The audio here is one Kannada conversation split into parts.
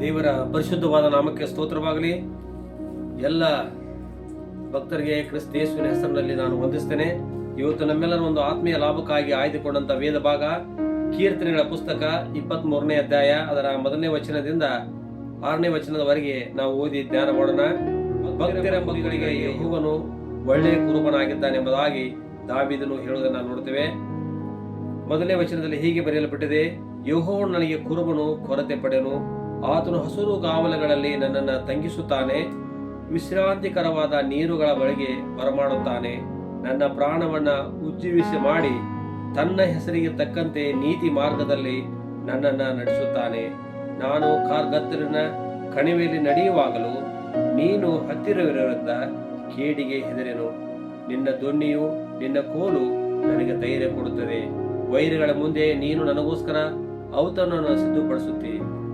ದೇವರ ಪರಿಶುದ್ಧವಾದ ನಾಮಕ್ಕೆ ಸ್ತೋತ್ರವಾಗಲಿ. ಎಲ್ಲ ಭಕ್ತರಿಗೆ ಕ್ರಿಸ್ತ ಯೇಸುವಿನ ಹೆಸರಿನಲ್ಲಿ ನಾನು ವಂದಿಸ್ತೇನೆ. ಇವತ್ತು ನಮ್ಮೆಲ್ಲರ ಒಂದು ಆತ್ಮೀಯ ಲಾಭಕ್ಕಾಗಿ ಆಯ್ದುಕೊಂಡಂತ ವೇದ ಭಾಗ ಕೀರ್ತನೆಗಳ ಪುಸ್ತಕ 23ನೇ ಅಧ್ಯಾಯ ಅದರ 1ನೇ ವಚನದಿಂದ 6ನೇ ವಚನದವರೆಗೆ ನಾವು ಓದಿ ಧ್ಯಾನ ಮಾಡೋಣ. ಭಕ್ತರ ಮರಿಗಳಿಗೆ ಯೆಹೋವನು ಒಳ್ಳೆಯ ಕುರುಬನಾಗಿದ್ದಾನೆಂಬುದಾಗಿ ದಾವೀದನು ಹೇಳುವುದನ್ನು ನೋಡ್ತೇವೆ. 1ನೇ ವಚನದಲ್ಲಿ ಹೀಗೆ ಬರೆಯಲ್ಪಟ್ಟಿದೆ, ಯೆಹೋವನು ನನಗೆ ಕುರುಬನು, ಕೊರತೆ ಪಡೆನು. ಆತನು ಹಸುರು ಗಾವಲುಗಳಲ್ಲಿ ನನ್ನನ್ನು ತಂಗಿಸುತ್ತಾನೆ, ವಿಶ್ರಾಂತಿಕರವಾದ ನೀರುಗಳ ಬಳಿಗೆ ಬರಮಾಡುತ್ತಾನೆ. ನನ್ನ ಪ್ರಾಣವನ್ನ ಉಜ್ಜೀವಿಸಿ ಮಾಡಿ ತನ್ನ ಹೆಸರಿಗೆ ತಕ್ಕಂತೆ ನೀತಿ ಮಾರ್ಗದಲ್ಲಿ ನನ್ನನ್ನು ನಡೆಸುತ್ತಾನೆ. ನಾನು ಕಾರ್ಗತ್ತಲಿನ ಕಣಿವೆಯಲ್ಲಿ ನಡೆಯುವಾಗಲೂ ನೀನು ಹತ್ತಿರವಿರುವುದರಿಂದ ಕೇಡಿಗೆ ಹೆದರೆನು. ನಿನ್ನ ದೊನ್ನಿಯು ನಿನ್ನ ಕೋಲು ನನಗೆ ಧೈರ್ಯ ಕೊಡುತ್ತದೆ. ವೈರಿಗಳ ಮುಂದೆ ನೀನು ನನಗೋಸ್ಕರ ಔತಣವನ್ನು ಸಿದ್ಧಪಡಿಸುತ್ತಿ,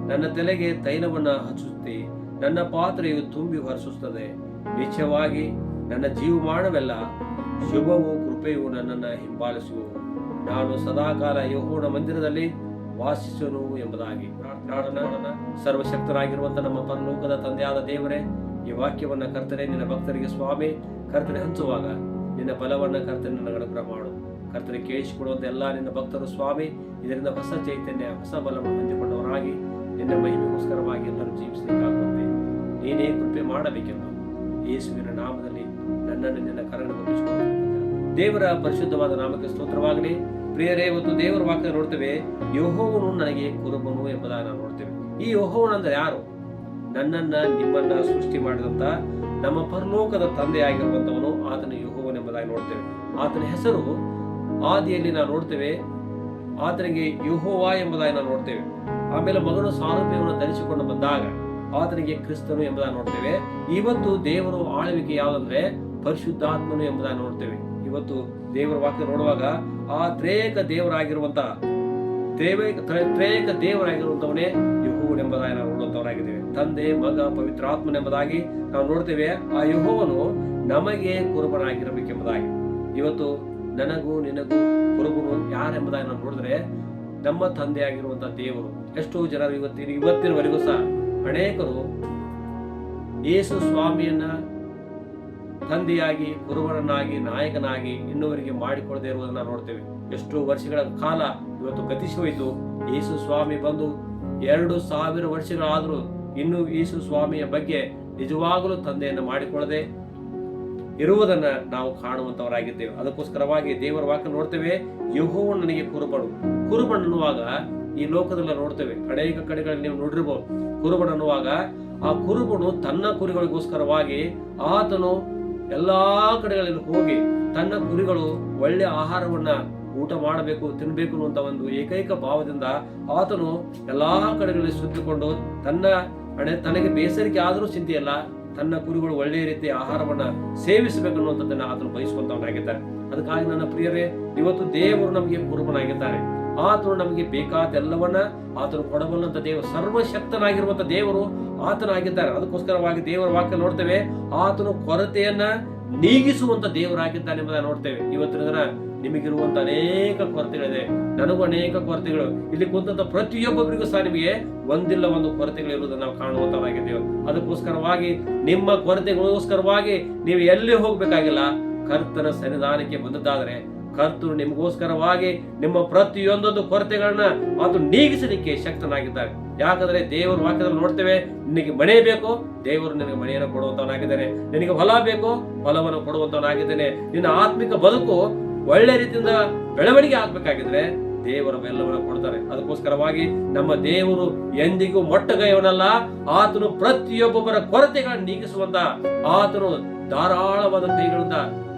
ನನ್ನ ತಲೆಗೆ ತೈಲವನ್ನು ಹಚ್ಚುತ್ತಿ. ನನ್ನ ಪಾತ್ರೆಯು ತುಂಬಿ ಹೊರಸುತ್ತದೆ. ನಿಶ್ಚಯವಾಗಿ ನನ್ನ ಜೀವಮಾನವೆಲ್ಲ ಶುಭವೂ ಕೃಪೆಯು ನನ್ನನ್ನು ಹಿಂಬಾಲಿಸುವು. ನಾನು ಸದಾಕಾಲ ಯೆಹೋವನ ಮಂದಿರದಲ್ಲಿ ವಾಸಿಸುವನು ಎಂಬುದಾಗಿ ಪ್ರಾರ್ಥನಾ. ಸರ್ವಶಕ್ತರಾಗಿರುವಂತ ನಮ್ಮ ಪರಲೋಕದ ತಂದೆಯಾದ ದೇವರೇ, ಈ ವಾಕ್ಯವನ್ನ ಕರ್ತನೆ ನಿನ್ನ ಭಕ್ತರಿಗೆ ಸ್ವಾಮಿ ಕರ್ತನೆ ಹಂಚುವಾಗ ನಿನ್ನ ಬಲವನ್ನ ಕರ್ತನೆ ನನಗೆ ಅನುಗ್ರಹ ಮಾಡು. ಕರ್ತನೆ ಕೇಳಿಸಿಕೊಡುವಂತ ಎಲ್ಲ ನಿನ್ನ ಭಕ್ತರು ಸ್ವಾಮಿ ಇದರಿಂದ ಹೊಸ ಚೈತನ್ಯ, ಹೊಸ ಬಲವನ್ನು ಹೊಂದಿಕೊಂಡವರಾಗಿ ನಿನ್ನ ಮಹಿಮೆಗೋಸ್ಕರವಾಗಿ ಎಲ್ಲರೂ ಜೀವಿಸಲಿಕ್ಕಾಗುವಂತೆ ನೀನೇ ಕೃಪೆ ಮಾಡಬೇಕೆಂದು ಯೇಸುವಿನ ನಾಮದಲ್ಲಿ ನನ್ನನ್ನು ನಿನ್ನ ಕರನ್ನು ಒಪ್ಪಿಸಿಕೊಳ್ಳುತ್ತೇನೆ. ದೇವರ ಪರಿಶುದ್ಧವಾದ ನಾಮಕ್ಕೆ ಸ್ತೋತ್ರವಾಗಲಿ. ಪ್ರಿಯರೇ, ಇವತ್ತು ದೇವರ ವಾಕ್ಯ ನೋಡ್ತೇವೆ, ಯೆಹೋವನು ನನಗೆ ಕುರುಬನು ಎಂಬುದಾಗಿ ನಾವು ನೋಡ್ತೇವೆ. ಈ ಯೆಹೋವನು ಅಂದ್ರೆ ಯಾರು? ನನ್ನನ್ನ ನಿಮ್ಮನ್ನ ಸೃಷ್ಟಿ ಮಾಡಿದಂತ ನಮ್ಮ ಪರಲೋಕದ ತಂದೆಯಾಗಿರುವಂತವನು ಆತನ ಯೆಹೋವನು ಎಂಬುದಾಗಿ ನೋಡ್ತೇವೆ. ಆತನ ಹೆಸರು ಆದಿಯಲ್ಲಿ ನಾವು ನೋಡ್ತೇವೆ, ಆತನಿಗೆ ಯೆಹೋವಾ ಎಂಬುದಾಗಿ ನಾವು ನೋಡ್ತೇವೆ. ಆಮೇಲೆ ಮಗನು ಸಾರೂಪ್ಯವನ್ನು ಧರಿಸಿಕೊಂಡು ಬಂದಾಗ ಆತನಿಗೆ ಕ್ರಿಸ್ತನು ಎಂಬುದಾಗಿ ನೋಡ್ತೇವೆ. ಇವತ್ತು ದೇವರು ಆಳ್ವಿಕೆ ಯಾವುದಂದ್ರೆ ಪರಿಶುದ್ಧಾತ್ಮನು ಎಂಬುದಾಗಿ ನೋಡ್ತೇವೆ. ಇವತ್ತು ದೇವರ ವಾಕ್ಯ ನೋಡುವಾಗ ಆ ತ್ರೇಕ ದೇವರಾಗಿರುವಂತವನೇ ಯೆಹೋವನು ಎಂಬುದಾಗಿ ನಾವು ನೋಡುವಂತವರಾಗಿದ್ದೇವೆ. ತಂದೆ, ಮಗ, ಪವಿತ್ರಾತ್ಮನೆಂಬುದಾಗಿ ನಾವು ನೋಡ್ತೇವೆ. ಆ ಯೆಹೋವನು ನಮಗೆ ಕುರುಬನಾಗಿರಬೇಕೆಂಬುದಾಗಿ. ಇವತ್ತು ನನಗೂ ನಿನಗೂ ಕುರುಬನು ಯಾರೆಂಬುದಾಗಿ ನಾವು ನೋಡಿದ್ರೆ ನಮ್ಮ ತಂದೆಯಾಗಿರುವಂತಹ ದೇವರು. ಎಷ್ಟೋ ಜನರು ಇವತ್ತಿನವರೆಗೂ ಸಹ ಅನೇಕರು ಯೇಸು ಸ್ವಾಮಿಯನ್ನ ತಂದೆಯಾಗಿ, ಕುರುಬನನ್ನಾಗಿ, ನಾಯಕನಾಗಿ ಇನ್ನುವರೆಗೆ ಮಾಡಿಕೊಳ್ಳದೆ ಇರುವುದನ್ನು ನೋಡ್ತೇವೆ. ಎಷ್ಟೋ ವರ್ಷಗಳ ಕಾಲ ಇವತ್ತು ಗತಿಸಿ ಹೋಯಿತು. ಯೇಸು ಸ್ವಾಮಿ ಬಂದು 2000 ವರ್ಷಗಳಾದರೂ ಇನ್ನೂ ಯೇಸು ಸ್ವಾಮಿಯ ಬಗ್ಗೆ ನಿಜವಾಗಲೂ ತಂದೆಯನ್ನು ಮಾಡಿಕೊಳ್ಳದೆ ಇರುವುದನ್ನ ನಾವು ಕಾಣುವಂತವರಾಗಿದ್ದೇವೆ. ಅದಕ್ಕೋಸ್ಕರವಾಗಿ ದೇವರ ವಾಕ್ಯ ನೋಡ್ತೇವೆ, ಯೆಹೋವನು ನನಗೆ ಕುರುಬನ್ ಅನ್ನುವಾಗ ಈ ಲೋಕದಲ್ಲ ನೋಡ್ತೇವೆ, ಅನೇಕ ಕಡೆಗಳಲ್ಲಿ ನೀವು ನೋಡಿರ್ಬೋದು. ಕುರುಬನ್ ಅನ್ನುವಾಗ ಆ ಕುರುಬನು ತನ್ನ ಕುರಿಗಳಿಗೋಸ್ಕರವಾಗಿ ಆತನು ಎಲ್ಲಾ ಕಡೆಗಳಲ್ಲಿ ಹೋಗಿ ತನ್ನ ಕುರಿಗಳು ಒಳ್ಳೆ ಆಹಾರವನ್ನ ಊಟ ಮಾಡಬೇಕು, ತಿನ್ಬೇಕು ಅನ್ನುವಂತ ಒಂದು ಏಕೈಕ ಭಾವದಿಂದ ಆತನು ಎಲ್ಲಾ ಕಡೆಗಳಲ್ಲಿ ಸುತ್ತಿಕೊಂಡು ತನಗೆ ಬೇಸರಿಕೆ ಆದರೂ ಚಿಂತೆಯಲ್ಲ, ತನ್ನ ಕುರಿಗಳು ಒಳ್ಳೆಯ ರೀತಿಯ ಆಹಾರವನ್ನ ಸೇವಿಸಬೇಕು ಅನ್ನುವಂಥದ್ದನ್ನ ಆತನು ಬಯಸುವಂತವನಾಗಿದ್ದಾರೆ. ಅದಕ್ಕಾಗಿ ನನ್ನ ಪ್ರಿಯರೇ, ಇವತ್ತು ದೇವರು ನಮಗೆ ಕುರುಬನಾಗಿದ್ದಾರೆ. ಆತನು ನಮಗೆ ಬೇಕಾದ ಎಲ್ಲವನ್ನ ಆತನು ಕೊಡಬಲ್ಲಂತ ದೇವರು, ಸರ್ವಶಕ್ತನಾಗಿರುವಂತ ದೇವರು ಆತನಾಗಿದ್ದಾರೆ. ಅದಕ್ಕೋಸ್ಕರವಾಗಿ ದೇವರ ವಾಕ್ಯ ನೋಡ್ತೇವೆ, ಆತನು ಕೊರತೆಯನ್ನ ನೀಗಿಸುವಂತ ದೇವರಾಗಿದ್ದಾನೆ ಎಂಬುದನ್ನು ನೋಡ್ತೇವೆ. ಇವತ್ತಿನ ದಿನ ನಿಮಗಿರುವಂತ ಅನೇಕ ಕೊರತೆಗಳಿದೆ, ನನಗೂ ಅನೇಕ ಕೊರತೆಗಳು, ಇಲ್ಲಿ ಕುಂತ ಪ್ರತಿಯೊಬ್ಬರಿಗೂ ಸಹ ನಿಮಗೆ ಒಂದಿಲ್ಲ ಒಂದು ಕೊರತೆಗಳು ಇರುವುದನ್ನು ನಾವು ಕಾಣುವಂತವಾಗಿದ್ದೇವೆ. ಅದಕ್ಕೋಸ್ಕರವಾಗಿ ನಿಮ್ಮ ಕೊರತೆಗೋಸ್ಕರವಾಗಿ ನೀವು ಎಲ್ಲಿ ಹೋಗ್ಬೇಕಾಗಿಲ್ಲ, ಕರ್ತನ ಸನ್ನಿಧಾನಕ್ಕೆ ಬಂದದ್ದಾದರೆ ಕರ್ತನು ನಿಮಗೋಸ್ಕರವಾಗಿ ನಿಮ್ಮ ಪ್ರತಿಯೊಂದೊಂದು ಕೊರತೆಗಳನ್ನ ಆತ ನೀಗಿಸಲಿಕ್ಕೆ ಶಕ್ತನಾಗಿದ್ದಾರೆ. ಯಾಕಂದ್ರೆ ದೇವರ ವಾಕ್ಯದಲ್ಲಿ ನೋಡ್ತೇವೆ, ನಿನಗೆ ಮನೆ ಬೇಕು, ದೇವರು ನಿನಗೆ ಮನೆಯನ್ನು ಕೊಡುವಂತವನಾಗಿದ್ದಾನೆ. ನಿನಗೆ ಹೊಲ ಬೇಕು, ಹೊಲವನ್ನು ಕೊಡುವಂತವನಾಗಿದ್ದಾನೆ. ನಿನ್ನ ಆತ್ಮಿಕ ಬದುಕು ಒಳ್ಳೆ ರೀತಿಯಿಂದ ಬೆಳವಣಿಗೆ ಆಗ್ಬೇಕಾಗಿದ್ರೆ ದೇವರ ಎಲ್ಲವನ್ನು ಕೊಡ್ತಾರೆ. ಅದಕ್ಕೋಸ್ಕರವಾಗಿ ನಮ್ಮ ದೇವರು ಎಂದಿಗೂ ಮೊಟ್ಟಗೈಯವನಲ್ಲ. ಆತನು ಪ್ರತಿಯೊಬ್ಬೊಬ್ಬರ ಕೊರತೆಗಳನ್ನು ನೀಗಿಸುವಂತ ಆತನು ಧಾರಾಳವಾದ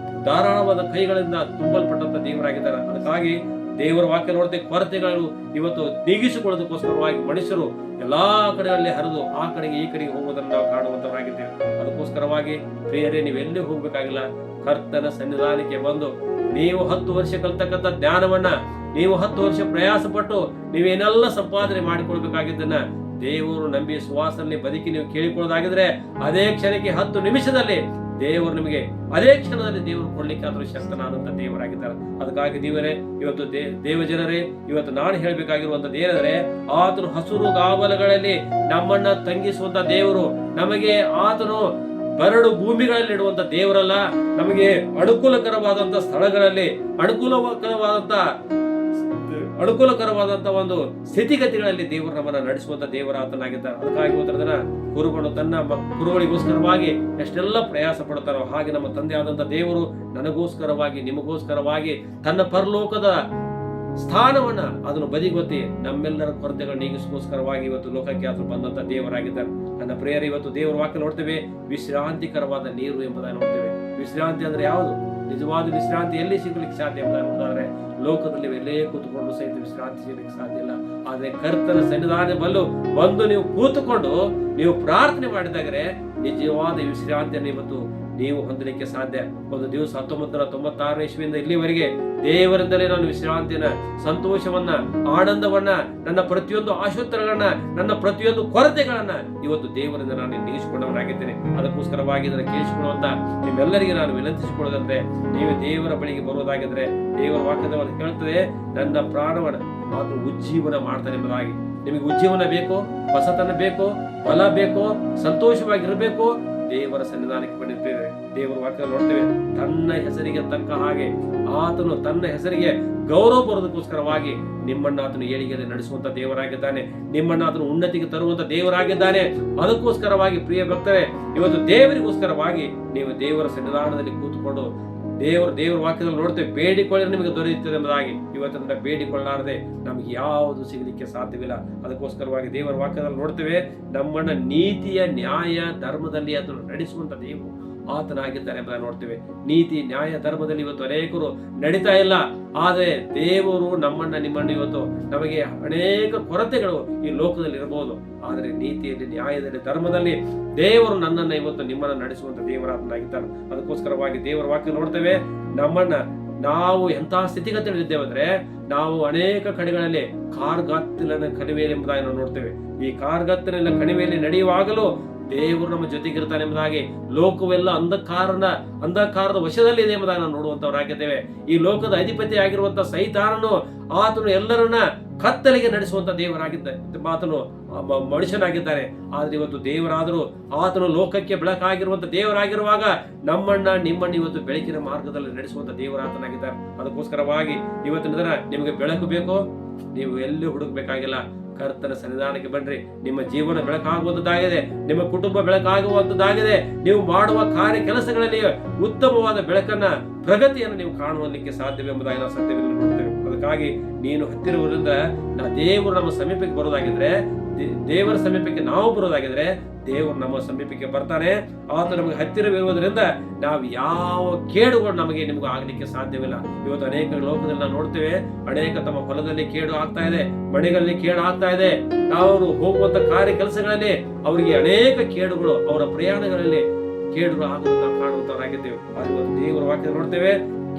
ಕೈಗಳಿಂದ ತುಂಬಲ್ಪಟ್ಟಂತ ದೇವರಾಗಿದ್ದಾರೆ. ಅದಕ್ಕಾಗಿ ದೇವರ ವಾಕ್ಯ ನೋಡ್ತೇವೆ, ಕೊರತೆಗಳು ಇವತ್ತು ನೀಗಿಸಿಕೊಳ್ಳೋದಕ್ಕೋಸ್ಕರವಾಗಿ ಮನುಷ್ಯರು ಎಲ್ಲಾ ಕಡೆಗಳಲ್ಲಿ ಹರಿದು ಆ ಕಡೆಗೆ ಈ ಕಡೆಗೆ ಹೋಗುವುದನ್ನು ನಾವು ಕಾಣುವಂತವರಾಗಿದ್ದೇವೆ. ಅದಕ್ಕೋಸ್ಕರವಾಗಿ ಪ್ರಿಯರೇ, ನೀವೆಲ್ಲಿ ಹೋಗ್ಬೇಕಾಗಿಲ್ಲ, ಕರ್ತನ ಸನ್ನಿಧಾನಕ್ಕೆ ಬಂದು ನೀವು 10 ವರ್ಷ ಕಲ್ತಕ್ಕಂಥ ಜ್ಞಾನವನ್ನ, ನೀವು 10 ವರ್ಷ ಪ್ರಯಾಸ ಪಟ್ಟು ನೀವೇನೆಲ್ಲ ಸಂಪಾದನೆ ಮಾಡಿಕೊಳ್ಬೇಕಾಗಿದ್ದನ್ನ ದೇವರು ನಂಬಿ ಸುವಾಸನೆ ಬದುಕಿ ನೀವು ಕೇಳಿಕೊಳ್ಳೋದಾಗಿದ್ರೆ ಅದೇ ಕ್ಷಣಕ್ಕೆ 10 ನಿಮಿಷದಲ್ಲಿ ದೇವರು ನಿಮಗೆ ಅದೇ ಕ್ಷಣದಲ್ಲಿ ದೇವರು ಕೊಡ್ಲಿಕ್ಕೆ ಆದರೂ ಶಕ್ತನಾದಂತ ದೇವರಾಗಿದ್ದಾರೆ. ಅದಕ್ಕಾಗಿ ದೇವರೇ, ಇವತ್ತು ದೇವಜನರೇ, ಇವತ್ತು ನಾನು ಹೇಳ್ಬೇಕಾಗಿರುವಂತದ್ದು ಏನಂದ್ರೆ, ಆತನು ಹಸುರು ಗಾವಲುಗಳಲ್ಲಿ ನಮ್ಮನ್ನ ತಂಗಿಸುವಂತ ದೇವರು. ನಮಗೆ ಆತನು ಬರಡು ಭೂಮಿಗಳಲ್ಲಿ ಇಡುವಂತ ದೇವರಲ್ಲ, ನಮಗೆ ಅನುಕೂಲಕರವಾದಂತ ಸ್ಥಳಗಳಲ್ಲಿ ಅನುಕೂಲಕರವಾದಂತ ಒಂದು ಸ್ಥಿತಿಗತಿಗಳಲ್ಲಿ ದೇವರು ನಮ್ಮನ್ನ ನಡೆಸುವಂತ ದೇವರಾತನಾಗಿದ್ದಾರೆ. ಅದಕ್ಕಾಗಿ ಇವತ್ತಿನ ದಿನ ಗುರುಗಳು ತನ್ನ ಕುರುಗಳಿಗೋಸ್ಕರವಾಗಿ ಎಷ್ಟೆಲ್ಲ ಪ್ರಯಾಸ ಪಡ್ತಾರೋ, ಹಾಗೆ ನಮ್ಮ ತಂದೆ ಆದಂತ ದೇವರು ನನಗೋಸ್ಕರವಾಗಿ, ನಿಮಗೋಸ್ಕರವಾಗಿ ತನ್ನ ಪರಲೋಕದ ಸ್ಥಾನವನ್ನ ಅದನ್ನು ಬದಿಗೊತ್ತಿ ನಮ್ಮೆಲ್ಲರ ಕೊರತೆಗಳು ನೀಗಿಸೋಸ್ಕರವಾಗಿ ಇವತ್ತು ಲೋಕಕ್ಕೆ ಆತನು ಬಂದಂತ ದೇವರಾಗಿದ್ದಾರೆ. ನನ್ನ ಪ್ರಿಯರೇ, ಇವತ್ತು ದೇವರ ವಾಕ್ಯ ನೋಡ್ತೇವೆ, ವಿಶ್ರಾಂತಿಕರವಾದ ನೀರು ಎಂಬುದಾಗಿ ನೋಡ್ತೇವೆ. ವಿಶ್ರಾಂತಿ ಅಂದ್ರೆ ಯಾವುದು? ನಿಜವಾದ ವಿಶ್ರಾಂತಿ ಎಲ್ಲಿ ಸಿಗ್ಲಿಕ್ಕೆ ಸಾಧ್ಯ ಎಂಬುದಾಗಿ ನೋಡಿದ್ರೆ, ಲೋಕದಲ್ಲಿ ಎಲ್ಲೇ ಕೂತ್ಕೊಂಡು ಸಹಿತ ವಿಶ್ರಾಂತಿ ಸಿಗ್ಲಿಕ್ಕೆ ಸಾಧ್ಯ ಇಲ್ಲ. ಆದ್ರೆ ಕರ್ತನ ಸನ್ನಿಧಾನ ಬಂದು ನೀವು ಕೂತುಕೊಂಡು ನೀವು ಪ್ರಾರ್ಥನೆ ಮಾಡಿದಾಗರೆ ನಿಜವಾದ ವಿಶ್ರಾಂತಿಯನ್ನು ಇವತ್ತು ನೀವು ಹೊಂದಲಿಕ್ಕೆ ಸಾಧ್ಯ. ಒಂದು ದಿವಸ 1996 ಇಸ್ವಿಯಿಂದ ಇಲ್ಲಿವರೆಗೆ ದೇವರಿಂದಲೇ ನಾನು ವಿಶ್ರಾಂತಿಯನ್ನ, ಸಂತೋಷವನ್ನ, ಆನಂದವನ್ನ, ನನ್ನ ಪ್ರತಿಯೊಂದು ಆಶೋತ್ತರಗಳನ್ನ, ನನ್ನ ಪ್ರತಿಯೊಂದು ಕೊರತೆಗಳನ್ನ ಇವತ್ತು ದೇವರಿಂದ ನಾನು ನೀಗಿಸಿಕೊಂಡವನಾಗಿದ್ದೇನೆ. ಅದಕ್ಕೋಸ್ಕರವಾಗಿ ಇದನ್ನು ಕೇಳಿಸಿಕೊಳ್ಳುವಂತ ನಿಮ್ಮೆಲ್ಲರಿಗೆ ನಾನು ವಿನಂತಿಸಿಕೊಳ್ಳೋದಂದ್ರೆ, ನೀವು ದೇವರ ಬಳಿಗೆ ಬರುವುದಾಗಿದ್ರೆ ದೇವರ ವಾಕ್ಯದವನ್ನು ಹೇಳ್ತದೆ, ನನ್ನ ಪ್ರಾಣವನ್ನ ಆತನು ಉಜ್ಜೀವನ ಮಾಡ್ತಾನೆ ಎಂಬುದಾಗಿ. ನಿಮಗೆ ಉಜ್ಜೀವನ ಬೇಕು, ಹೊಸತನ ಬೇಕು, ಬಲ ಬೇಕು, ಸಂತೋಷವಾಗಿರಬೇಕು, ದೇವರ ಸನ್ನಿಧಾನಕ್ಕೆ ಬಂದಿದ್ದೇವೆ. ದೇವರ ವಾಕ್ಯ ನೋಡ್ತೇವೆ, ತನ್ನ ಹೆಸರಿಗೆ ತಕ್ಕ ಹಾಗೆ ಆತನು ತನ್ನ ಹೆಸರಿಗೆ ಗೌರವ ಬರೋದಕ್ಕೋಸ್ಕರವಾಗಿ ನಿಮ್ಮನ್ನ ಆತನು ಏಳಿಗೆಯಲ್ಲಿ ನಡೆಸುವಂತ ದೇವರಾಗಿದ್ದಾನೆ. ನಿಮ್ಮನ್ನ ಆತನು ಉನ್ನತಿಗೆ ತರುವಂತ ದೇವರಾಗಿದ್ದಾನೆ. ಅದಕ್ಕೋಸ್ಕರವಾಗಿ ಪ್ರಿಯ ಭಕ್ತರೇ, ಇವತ್ತು ದೇವರಿಗೋಸ್ಕರವಾಗಿ ನೀವು ದೇವರ ಸನ್ನಿಧಾನದಲ್ಲಿ ಕೂತುಕೊಂಡು ದೇವರ ವಾಕ್ಯದಲ್ಲಿ ನೋಡ್ತೇವೆ, ಬೇಡಿಕೊಳ್ಳಿ ನಿಮಗೆ ದೊರೆಯುತ್ತದೆ ಎಂಬುದಾಗಿ. ಇವತ್ತಿನ ಬೇಡಿಕೊಳ್ಳಾರದೆ ನಮ್ಗೆ ಯಾವುದು ಸಿಗಲಿಕ್ಕೆ ಸಾಧ್ಯವಿಲ್ಲ. ಅದಕ್ಕೋಸ್ಕರವಾಗಿ ದೇವರ ವಾಕ್ಯದಲ್ಲಿ ನೋಡ್ತೇವೆ, ನಮ್ಮನ್ನ ನೀತಿಯ, ನ್ಯಾಯ, ಧರ್ಮದಲ್ಲಿ ಅದನ್ನು ನಡೆಸುವಂತ ದೇವರು ಆತನಾಗಿದ್ದಾರೆ ಎಂಬುದಾಗಿ ನೋಡ್ತೇವೆ. ನೀತಿ, ನ್ಯಾಯ, ಧರ್ಮದಲ್ಲಿ ಇವತ್ತು ಅನೇಕರು ನಡೀತಾ ಇಲ್ಲ. ಆದರೆ ದೇವರು ನಿಮ್ಮನ್ನು ಇವತ್ತು ನಮಗೆ ಅನೇಕ ಕೊರತೆಗಳು ಈ ಲೋಕದಲ್ಲಿ ಇರಬಹುದು. ಆದರೆ ನೀತಿಯಲ್ಲಿ, ನ್ಯಾಯದಲ್ಲಿ, ಧರ್ಮದಲ್ಲಿ ದೇವರು ನನ್ನನ್ನು ಇವತ್ತು ನಿಮ್ಮನ್ನು ನಡೆಸುವಂತ ದೇವರಾತನಾಗಿದ್ದಾನೆ. ಅದಕ್ಕೋಸ್ಕರವಾಗಿ ದೇವರ ವಾಕ್ಯ ನೋಡ್ತೇವೆ, ನಾವು ಎಂತಹ ಸ್ಥಿತಿಗತಿಗಳಿದ್ದೇವೆ ಅಂದ್ರೆ, ನಾವು ಅನೇಕ ಕಡೆಗಳಲ್ಲಿ ಕಾರ್ಗತ್ತಲಿನ ಕಣಿವೆಯಲ್ಲಿ ಎಂಬುದಾಗಿ ನಾವು ನೋಡ್ತೇವೆ. ಈ ಕಾರ್ಗತ್ತಲಿನ ಕಣಿವೆಯಲ್ಲಿ ನಡೆಯುವಾಗಲೂ ದೇವರು ನಮ್ಮ ಜೊತೆಗಿರ್ತಾನೆ ಎಂಬುದಾಗಿ, ಲೋಕವೆಲ್ಲ ಅಂಧಕಾರದ ವಶದಲ್ಲಿ ಇದೆ ಎಂಬುದಾಗಿ ನಾವು ನೋಡುವಂತವರಾಗಿದ್ದೇವೆ. ಈ ಲೋಕದ ಅಧಿಪತಿ ಆಗಿರುವಂತಹ ಸೈತಾನನು ಆತನು ಎಲ್ಲರನ್ನ ಕತ್ತಲಿಗೆ ನಡೆಸುವಂತ ಆತನು ಮನುಷ್ಯನಾಗಿದ್ದಾನೆ. ಆದ್ರೆ ಇವತ್ತು ದೇವರಾದರೂ ಆತನು ಲೋಕಕ್ಕೆ ಬೆಳಕಾಗಿರುವಂತ ದೇವರಾಗಿರುವಾಗ ನಿಮ್ಮನ್ನು ಇವತ್ತು ಬೆಳಕಿನ ಮಾರ್ಗದಲ್ಲಿ ನಡೆಸುವಂತ ದೇವರಾತನಾಗಿದ್ದಾರೆ. ಅದಕ್ಕೋಸ್ಕರವಾಗಿ ಇವತ್ತಿನ ದಿನ ನಿಮಗೆ ಬೆಳಕು ಬೇಕೋ, ನೀವು ಎಲ್ಲಿ ಹುಡುಕಬೇಕಾಗಿಲ್ಲ, ಕರ್ತನ ಸನ್ನಿಧಾನಕ್ಕೆ ಬನ್ರಿ. ನಿಮ್ಮ ಜೀವನ ಬೆಳಕಾಗುವಂತದ್ದಾಗಿದೆ, ನಿಮ್ಮ ಕುಟುಂಬ ಬೆಳಕಾಗುವಂತದ್ದಾಗಿದೆ. ನೀವು ಮಾಡುವ ಕಾರ್ಯ ಕೆಲಸಗಳಲ್ಲಿ ಉತ್ತಮವಾದ ಬೆಳಕನ್ನ, ಪ್ರಗತಿಯನ್ನು ನೀವು ಕಾಣುವಲಿಕ್ಕೆ ಸಾಧ್ಯವೆಂಬುದಾಗಿ ನಾವು ಸತ್ಯವನ್ನು ನೋಡ್ತೇವೆ. ಅದಕ್ಕಾಗಿ ನೀನು ಹತ್ತಿರವುದರಿಂದ ದೇವರು ನಮ್ಮ ಸಮೀಪಕ್ಕೆ ಬರೋದಾಗಿದ್ರೆ, ದೇವರ ಸಮೀಪಕ್ಕೆ ನಾವು ಬರೋದಾಗಿದ್ರೆ ದೇವರು ನಮ್ಮ ಸಮೀಪಕ್ಕೆ ಬರ್ತಾನೆ. ಆತ ನಮಗೆ ಹತ್ತಿರವಿರುವುದರಿಂದ ನಾವು ಯಾವ ಕೇಡುಗಳು ನಿಮಗೂ ಆಗ್ಲಿಕ್ಕೆ ಸಾಧ್ಯವಿಲ್ಲ. ಇವತ್ತು ಅನೇಕ ಲೋಕದಲ್ಲಿ ನಾವು ನೋಡ್ತೇವೆ, ಅನೇಕ ತಮ್ಮ ಹೊಲದಲ್ಲಿ ಕೇಡು ಆಗ್ತಾ ಇದೆ, ಮನೆಗಳಲ್ಲಿ ಕೇಡು ಆಗ್ತಾ ಇದೆ. ಅವರು ಹೋಗುವಂತ ಕಾರ್ಯ ಕೆಲಸಗಳಲ್ಲಿ ಅವರಿಗೆ ಅನೇಕ ಕೇಡುಗಳು, ಅವರ ಪ್ರಯಾಣಗಳಲ್ಲಿ ಕೇಡುಗಳು ಆಗುವುದನ್ನು ನಾವು ಕಾಣುವಂತವರಾಗಿದ್ದೇವೆ. ಅದು ದೇವರ ವಾಕ್ಯ ನೋಡ್ತೇವೆ,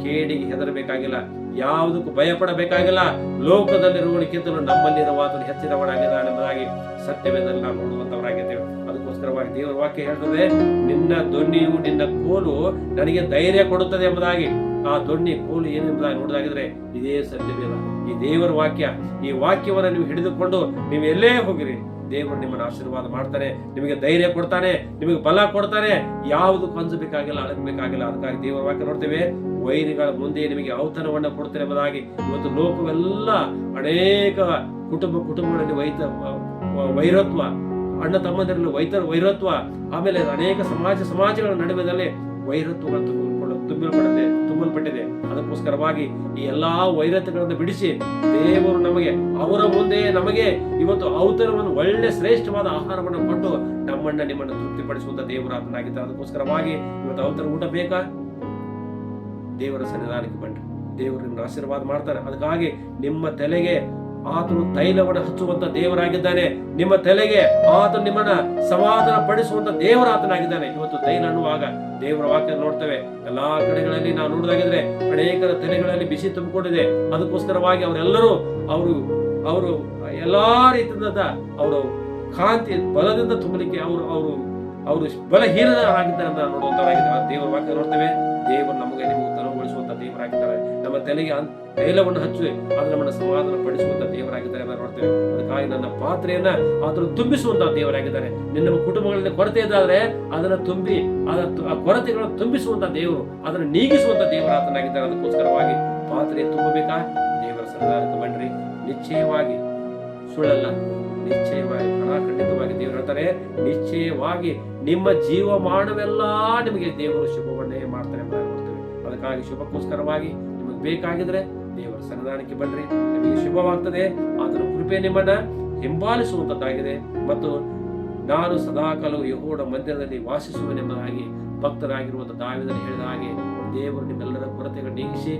ಕೇಡಿಗೆ ಹೆದರಬೇಕಾಗಿಲ್ಲ, ಯಾವುದಕ್ಕೂ ಭಯಪಡಬೇಕಾಗಿಲ್ಲ. ಲೋಕದಲ್ಲಿರುವಕ್ಕಿಂತಲೂ ನಮ್ಮಲ್ಲಿರುವಾತನು ಹೆಚ್ಚಿನವನಾಗಿದ್ದಾನೆ ಎಂಬುದಾಗಿ ಸತ್ಯವೇದಲ್ಲಿ ನಾವು ನೋಡುವಂತವರಾಗಿದ್ದೇವೆ. ಅದಕ್ಕೋಸ್ಕರವಾಗಿ ದೇವರ ವಾಕ್ಯ ಹೇಳ್ತದೆ, ನಿನ್ನ ದೊನ್ನಿಯು, ನಿನ್ನ ಕೋಲು ನನಗೆ ಧೈರ್ಯ ಕೊಡುತ್ತದೆ ಎಂಬುದಾಗಿ. ಆ ದೊಣ್ಣಿ, ಕೋಲು ಏನೆಂಬುದಾಗಿ ನೋಡಿದಾಗಿದ್ರೆ ಇದೇ ಸತ್ಯವೇದ, ಈ ದೇವರ ವಾಕ್ಯ. ಈ ವಾಕ್ಯವನ್ನು ನೀವು ಹಿಡಿದುಕೊಂಡು ನೀವು ಎಲ್ಲೇ ಹೋಗಿರಿ, ದೇವರು ನಿಮ್ಮನ್ನು ಆಶೀರ್ವಾದ ಮಾಡ್ತಾನೆ, ನಿಮಗೆ ಧೈರ್ಯ ಕೊಡ್ತಾನೆ, ನಿಮಗೆ ಬಲ ಕೊಡ್ತಾನೆ. ಯಾವುದಕ್ಕೂ ಅಂಜಬೇಕಾಗಿಲ್ಲ, ಅಳಗಬೇಕಾಗಿಲ್ಲ. ಅದಕ್ಕಾಗಿ ದೇವರ ವಾಕ್ಯ ನೋಡ್ತೇವೆ, ವೈರಿಗಳ ಮುಂದೆ ನಿಮಗೆ ಔತಣವನ್ನ ಕೊಡ್ತೇನೆ ಎಂಬುದಾಗಿ. ಇವತ್ತು ಲೋಕವೆಲ್ಲ ಅನೇಕ ಕುಟುಂಬಗಳಲ್ಲಿ ವೈರತ್ವ, ಅಣ್ಣ ತಮ್ಮಂದಿರಲ್ಲಿ ವೈರತ್ವ, ಆಮೇಲೆ ಅನೇಕ ಸಮಾಜಗಳ ನಡುವೆದಲ್ಲಿ ವೈರತ್ವಗಳು ತುಂಬಲ್ಪಟ್ಟಿದೆ. ಅದಕ್ಕೋಸ್ಕರವಾಗಿ ಈ ಎಲ್ಲಾ ವೈರತ್ವಗಳನ್ನು ಬಿಡಿಸಿ ದೇವರು ಅವರ ಮುಂದೆ ನಮಗೆ ಇವತ್ತು ಔತಣವನ್ನು, ಒಳ್ಳೆ ಶ್ರೇಷ್ಠವಾದ ಆಹಾರವನ್ನು ಕೊಟ್ಟು ನಿಮ್ಮನ್ನು ತೃಪ್ತಿಪಡಿಸುವಂತ ದೇವರಾತನಾಗಿದ್ದಾರೆ. ಅದಕ್ಕೋಸ್ಕರವಾಗಿ ಇವತ್ತು ಔತಣ ಊಟ ಬೇಕಾ? ದೇವರ ಸನ್ನಿಧಾನಕ್ಕೆ ಬನ್ನಿ, ದೇವರು ನಿಮ್ಮನ್ನು ಆಶೀರ್ವಾದ ಮಾಡ್ತಾರೆ. ಅದಕ್ಕಾಗಿ ನಿಮ್ಮ ತಲೆಗೆ ಆತನು ತೈಲವನ್ನು ಹಚ್ಚುವಂತ ದೇವರಾಗಿದ್ದಾನೆ. ನಿಮ್ಮ ತಲೆಗೆ ಆತನು ನಿಮ್ಮನ್ನ ಸಮಾಧಾನ ಪಡಿಸುವಂತ ದೇವರಾತನಾಗಿದ್ದಾನೆ. ಇವತ್ತು ತೈಲ ಅನ್ನುವಾಗ ದೇವರ ವಾಕ್ಯ ನೋಡ್ತೇವೆ, ಎಲ್ಲಾ ಕಡೆಗಳಲ್ಲಿ ನಾವು ನೋಡಿದಾಗಿದ್ರೆ ಅನೇಕರ ತಲೆಗಳಲ್ಲಿ ಬಿಸಿ ತುಂಬಿಕೊಂಡಿದೆ. ಅದಕ್ಕೋಸ್ಕರವಾಗಿ ಅವರು ಎಲ್ಲಾ ರೀತಿಯಿಂದ ಅವರು ಕಾಂತಿ ಬಲದಿಂದ ತುಂಬಲಿಕ್ಕೆ ಅವರು ಅವರು ಬಲಹೀನರಾಗಿದ್ದಾರೆ ಅಂತ ನೋಡುವಂತವರಾಗಿದ್ದಾರೆ. ದೇವರ ವಾಕ್ಯ ನೋಡ್ತೇವೆ, ದೇವರು ನಮಗೆ ನಿಮಗೆ ತಲುಗೊಳಿಸುವಂತ ದೇವರಾಗಿದ್ದಾರೆ. ನಮ್ಮ ತಲೆಗೆ ತೈಲವನ್ನು ಹಚ್ಚಿ ಅದು ನಮ್ಮನ್ನು ಸಮಾಧಾನ ಪಡಿಸುವಂತ ದೇವರಾಗಿದ್ದಾರೆ ಅಂತ ನೋಡ್ತೇವೆ. ಅದಕ್ಕಾಗಿ ನನ್ನ ಪಾತ್ರೆಯನ್ನ ಆತನು ತುಂಬಿಸುವಂತ ದೇವರಾಗಿದ್ದಾರೆ. ನಿನ್ನ ಕುಟುಂಬಗಳಲ್ಲಿ ಕೊರತೆ ಇದ್ದಾದ್ರೆ ಅದನ್ನ ತುಂಬಿ ಆ ಕೊರತೆಗಳನ್ನು ತುಂಬಿಸುವಂತ ದೇವರು, ಅದನ್ನು ನೀಗಿಸುವಂತ ದೇವರಾತನಾಗಿದ್ದಾರೆ. ಅದಕ್ಕೋಸ್ಕರವಾಗಿ ಪಾತ್ರೆ ತುಂಬಬೇಕಾ, ದೇವರ ಸನ್ನಿಧಾನಕ್ಕೆ ಬನ್ನಿರಿ. ನಿಶ್ಚಯವಾಗಿ, ಸುಳ್ಳಲ್ಲ, ನಿಶ್ಚಯವಾಗಿ, ಖಂಡಿತವಾಗಿ ದೇವರು ಹೇಳ್ತಾರೆ, ನಿಶ್ಚಯವಾಗಿ ನಿಮ್ಮ ಜೀವಮಾನವೆಲ್ಲ ನಿಮಗೆ ದೇವರು ಶುಭವನ್ನೇ ಮಾಡ್ತಾರೆ ಅಂತ ನೋಡ್ತೇವೆ. ಅದಕ್ಕಾಗಿ ಶುಭಕ್ಕೋಸ್ಕರವಾಗಿ ನಿಮಗೆ ಬೇಕಾಗಿದ್ರೆ ದೇವರ ಸನ್ನಿಧಾನಕ್ಕೆ ಬನ್ನಿರಿ, ನಿಮಗೆ ಶುಭವಾಗ್ತದೆ. ಆತನ ಕೃಪೆ ನಿಮ್ಮನ್ನ ಹಿಂಬಾಲಿಸುವಂತದ್ದಾಗಿದೆ. ಮತ್ತು ನಾನು ಸದಾಕಾಲವು ಯೆಹೋವನ ಮಂದಿರದಲ್ಲಿ ವಾಸಿಸುವನೆಂಬುದಾಗಿ ಭಕ್ತರಾಗಿರುವಂತ ದಾವೀದನು ಹೇಳಿದ ಹಾಗೆ ದೇವರು ನಿಮ್ಮೆಲ್ಲರ ಕೊರತೆಗಳು ನೀಗಿಸಿ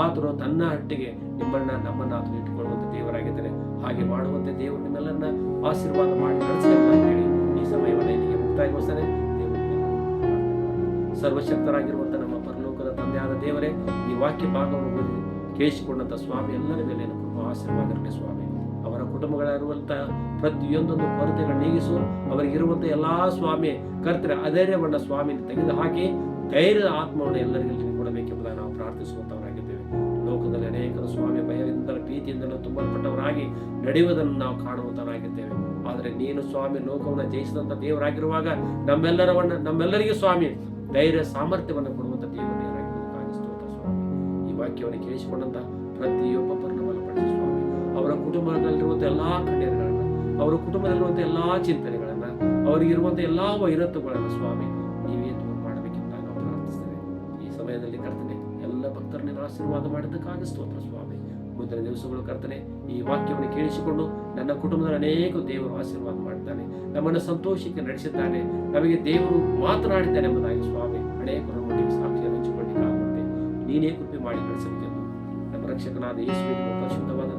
ಆತನು ತನ್ನ ಹಟ್ಟಿಗೆ ನಮ್ಮನ್ನ ಆತನು ಇಟ್ಟುಕೊಳ್ಳುವಂತ ದೇವರಾಗಿದ್ದಾರೆ. ಹಾಗೆ ಮಾಡುವಂತೆ ದೇವರು ನಿಮ್ಮೆಲ್ಲರನ್ನ ಆಶೀರ್ವಾದ ಮಾಡಿ ನಡೆಸಲಿಕ್ಕೆ ಹೇಳಿ ಈ ಸಮಯವನ್ನು ಇಲ್ಲಿಗೆ ಮುಕ್ತಾಯಗೊಳಿಸ್ತಾನೆ. ಸರ್ವಶಕ್ತರಾಗಿರುವಂತ ನಮ್ಮ ಪರಲೋಕದ ತಂದೆಯಾದ ದೇವರೇ, ಈ ವಾಕ್ಯ ಭಾಗವನ್ನು ಕೇಳಿಸಿಕೊಂಡಂತ ಸ್ವಾಮಿ ಎಲ್ಲರ ಮೇಲೆ ಆಶೀರ್ವಾದ ಇರಲಿ ಸ್ವಾಮಿ. ಅವರ ಕುಟುಂಬಗಳಿರುವಂತಹ ಪ್ರತಿಯೊಂದೊಂದು ಕೊರತೆಗಳು ನೀಗಿಸು. ಅವರಿಗಿರುವಂತ ಎಲ್ಲಾ ಸ್ವಾಮಿ ಕರ್ತರೆ ಅಧೈರ್ಯವನ್ನ ಸ್ವಾಮಿ ತೆಗೆದು ಹಾಕಿ ಧೈರ್ಯದ ಆತ್ಮವನ್ನು ಎಲ್ಲರಿಗೂ ಕೊಡಬೇಕೆಂಬುದಾಗಿ ನಾವು ಪ್ರಾರ್ಥಿಸುವಂತವರಾಗಿದ್ದೇವೆ. ಲೋಕದಲ್ಲಿ ಅನೇಕರು ಸ್ವಾಮಿ ಭಯದಿಂದಲೂ ಭೀತಿಯಿಂದಲೂ ತುಂಬಲ್ಪಟ್ಟವರಾಗಿ ನಡೆಯುವುದನ್ನು ನಾವು ಕಾಣುವಂತವರಾಗಿದ್ದೇವೆ. ಆದರೆ ನೀನು ಸ್ವಾಮಿ ಲೋಕವನ್ನು ಜಯಿಸಿದಂತ ದೇವರಾಗಿರುವಾಗ ನಮ್ಮೆಲ್ಲರಿಗೂ ಸ್ವಾಮಿ ಧೈರ್ಯ ಸಾಮರ್ಥ್ಯವನ್ನು ಕೊಡುವಂತ ದೇವರಾಗಿರುವುದಕ್ಕಾಗಿ ಸ್ತೋತ್ರ ಸ್ವಾಮಿ. ಈ ವಾಕ್ಯವನ್ನು ಕೇಳಿಸಿಕೊಂಡಂತ ಪ್ರತಿಯೊಬ್ಬರನ್ನು ಬಲಪಡಿಸಿ ಸ್ವಾಮಿ. ಅವರ ಕುಟುಂಬದಲ್ಲಿರುವಂತ ಎಲ್ಲಾ ಕಣ್ಣೀರುಗಳನ್ನ, ಅವರ ಕುಟುಂಬದಲ್ಲಿರುವಂತ ಎಲ್ಲಾ ಚಿಂತನೆಗಳನ್ನ, ಅವರಿಗಿರುವಂತ ಎಲ್ಲಾ ವೈರತ್ವಗಳನ್ನ ಸ್ವಾಮಿ ನೀವೇ ದೂರ ಮಾಡಬೇಕೆಂದು ನಾವು ಪ್ರಾರ್ಥಿಸ್ತೇವೆ. ಈ ಸಮಯದಲ್ಲಿ ಕರ್ತನೆ ಎಲ್ಲ ಭಕ್ತರನ್ನ ಆಶೀರ್ವಾದ ಮಾಡಿದ್ದಕ್ಕಾಗಿ ಸ್ತೋತ್ರ ಸ್ವಾಮಿ. ಮುಂದಿನ ದಿವಸಗಳು ಕರ್ತನೆ ಈ ವಾಕ್ಯವನ್ನು ಕೇಳಿಸಿಕೊಂಡು ನನ್ನ ಕುಟುಂಬದಲ್ಲಿ ಅನೇಕ ದೇವರು ಆಶೀರ್ವಾದ ಮಾಡ್ತಾನೆ, ನಮ್ಮನ್ನು ಸಂತೋಷಕ್ಕೆ ನಡೆಸಿದ್ದಾನೆ, ನಮಗೆ ದೇವರು ಮಾತನಾಡಿದ್ದಾನೆ ಎಂಬುದಾಗಿ ಸ್ವಾಮಿ ಅನೇಕರ ಮಟ್ಟಿಗೆ ಸಾಕ್ಷಿಯನ್ನು ಹಂಚಿಕೊಳ್ಳಿಕ್ಕಾಗುತ್ತೆ. ನೀನೇ ಕೃಪೆ ಮಾಡಿ ನಡೆಸಬೇಕೆಂದು ನಮ್ಮ ರಕ್ಷಕನಾದ ಯೇಸುವಿನ ಪರಿಶುದ್ಧವಾದ